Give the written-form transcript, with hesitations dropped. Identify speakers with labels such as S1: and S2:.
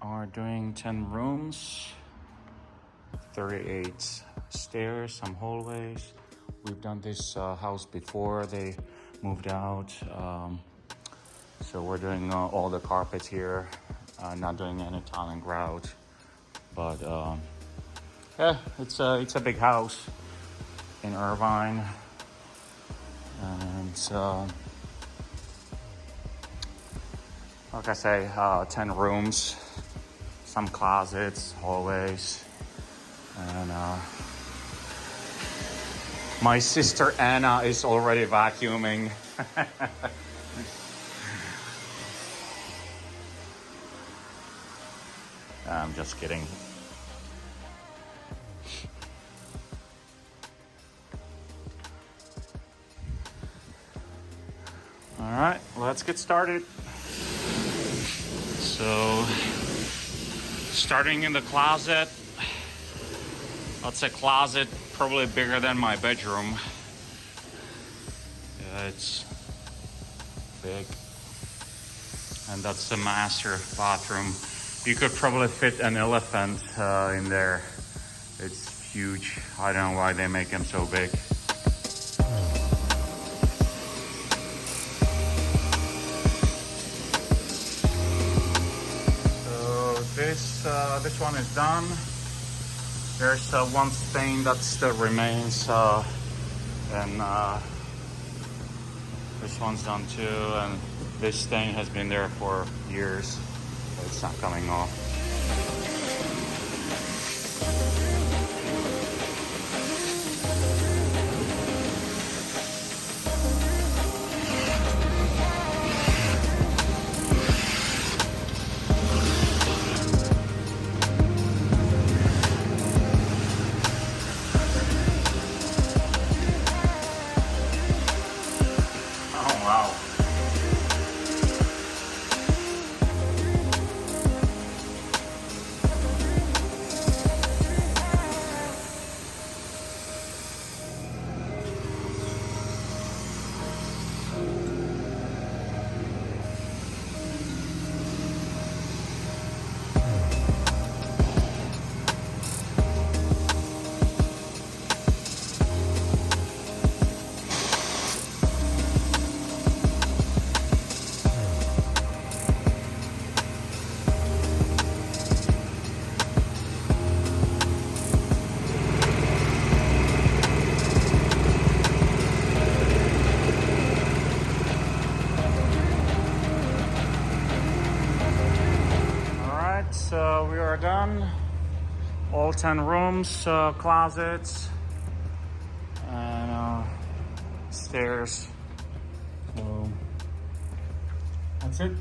S1: are doing 10 rooms, 38 stairs, some hallways. We've done this house before they moved out. So we're doing all the carpets here, not doing any tile and grout. But yeah, it's a big house in Irvine. And like I say, 10 rooms, some closets, hallways, and my sister Anna is already vacuuming. I'm just kidding. All right, let's get started. So, starting in the closet. That's a closet probably bigger than my bedroom. Yeah, it's big. And that's the master bathroom. You could probably fit an elephant in there. It's huge. I don't know why they make them so big. This one is done. There's one stain that still remains, and this one's done too. And this stain has been there for years, but it's not coming off. So we are done. All 10 rooms, closets, and stairs. So that's it.